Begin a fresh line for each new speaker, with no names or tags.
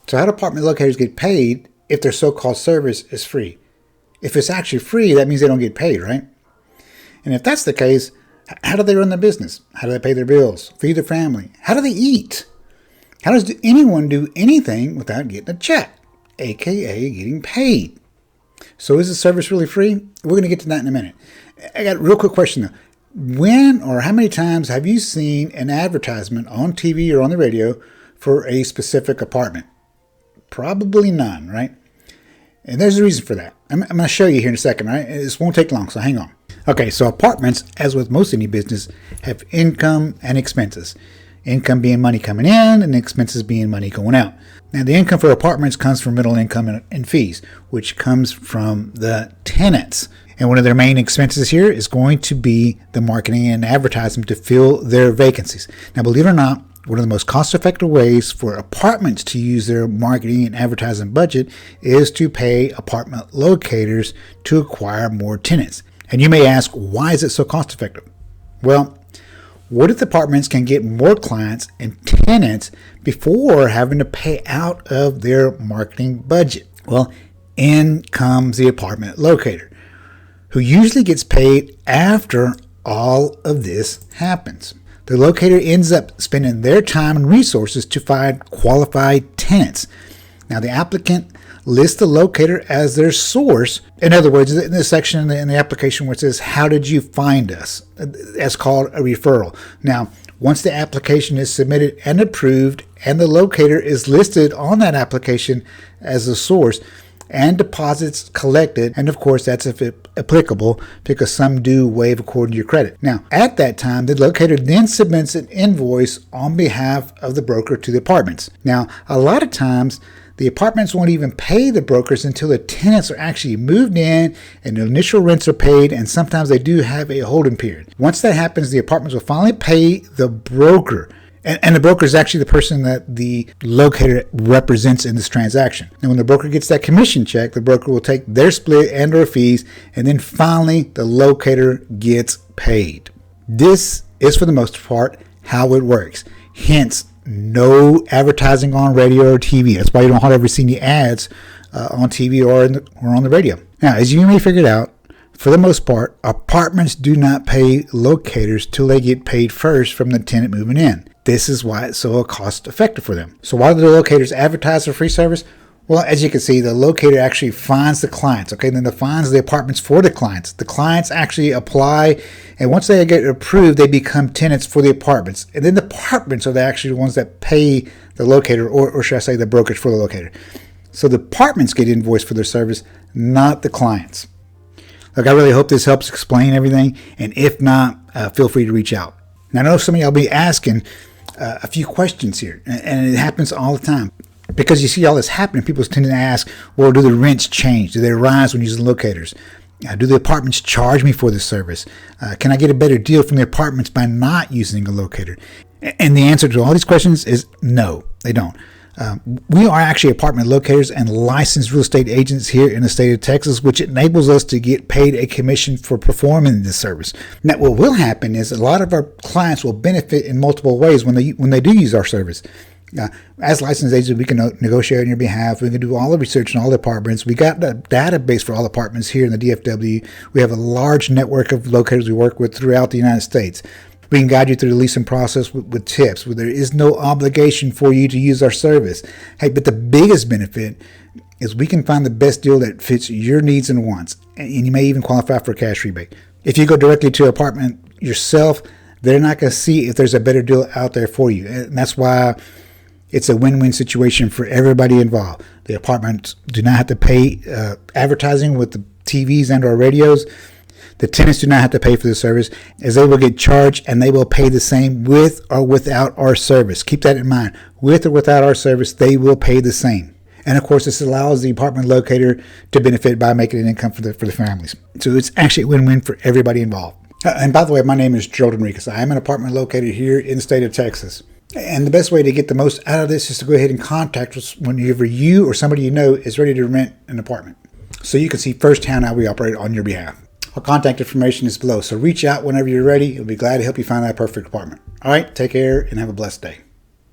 So how do apartment locators get paid if their so-called service is free? If it's actually free, that means they don't get paid, right? And if that's the case, how do they run their business? How do they pay their bills, feed their family? How do they eat? How does anyone do anything without getting a check, aka getting paid? So is the service really free? We're going to get to that in a minute. I got a real quick question though. When or how many times have you seen an advertisement on TV or on the radio for a specific apartment? Probably none, right? And there's a reason for that. I'm going to show you here in a second, right? This won't take long, so hang on. Okay, so apartments, as with most any business, have income and expenses. Income being money coming in and expenses being money going out. Now, the income for apartments comes from rental income and fees, which comes from the tenants. And one of their main expenses here is going to be the marketing and advertising to fill their vacancies. Now, believe it or not, one of the most cost-effective ways for apartments to use their marketing and advertising budget is to pay apartment locators to acquire more tenants. And you may ask, why is it so cost-effective? Well, what if the apartments can get more clients and tenants before having to pay out of their marketing budget? Well, in comes the apartment locator, who usually gets paid after all of this happens. The locator ends up spending their time and resources to find qualified tenants. Now, the applicant lists the locator as their source. In other words, in the section in the application where it says, how did you find us? That's called a referral. Now, once the application is submitted and approved and the locator is listed on that application as a source and deposits collected, and of course that's if applicable, because some do waive according to your credit. Now, at that time, the locator then submits an invoice on behalf of the broker to the apartments. Now, a lot of times, the apartments won't even pay the brokers until the tenants are actually moved in and the initial rents are paid, and sometimes they do have a holding period. Once that happens, the apartments will finally pay the broker. And the broker is actually the person that the locator represents in this transaction. And when the broker gets that commission check, the broker will take their split and or fees, and then finally the locator gets paid. This is, for the most part, how it works. Hence, no advertising on radio or TV. That's why you don't hardly ever see any ads on TV or on the radio. Now, as you may figure it out, for the most part, apartments do not pay locators till they get paid first from the tenant moving in. This is why it's so cost effective for them. So why do the locators advertise their free service? Well, as you can see, the locator actually finds the clients, okay? And then defines the apartments for the clients. The clients actually apply, and once they get approved, they become tenants for the apartments. And then the apartments are actually the ones that pay the locator, or should I say the brokerage for the locator. So the apartments get invoiced for their service, not the clients. Look, I really hope this helps explain everything, and if not, feel free to reach out. Now, I know some of y'all be asking a few questions here, and it happens all the time. Because you see all this happening, people tend to ask, well, do the rents change? Do they rise when using locators? Do the apartments charge me for this service? Can I get a better deal from the apartments by not using a locator? And the answer to all these questions is no, they don't. We are actually apartment locators and licensed real estate agents here in the state of Texas, which enables us to get paid a commission for performing this service. Now, what will happen is a lot of our clients will benefit in multiple ways when they do use our service. As licensed agents, we can negotiate on your behalf. We can do all the research in all the apartments. We got a database for all apartments here in the DFW. We have a large network of locators we work with throughout the United States. We can guide you through the leasing process with tips. There is no obligation for you to use our service. Hey, but the biggest benefit is we can find the best deal that fits your needs and wants. And you may even qualify for a cash rebate. If you go directly to an apartment yourself, they're not going to see if there's a better deal out there for you. And that's why it's a win-win situation for everybody involved. The apartments do not have to pay advertising with the TVs and or radios. The tenants do not have to pay for the service, as they will get charged and they will pay the same with or without our service. Keep that in mind. With or without our service, they will pay the same. And of course, this allows the apartment locator to benefit by making an income for the families. So it's actually a win-win for everybody involved. And by the way, my name is Gerald Enriquez. I am an apartment locator here in the state of Texas. And the best way to get the most out of this is to go ahead and contact us whenever you or somebody you know is ready to rent an apartment, so you can see firsthand how we operate on your behalf. Our contact information is below, so reach out whenever you're ready. We'll be glad to help you find that perfect apartment. All right, take care and have a blessed day.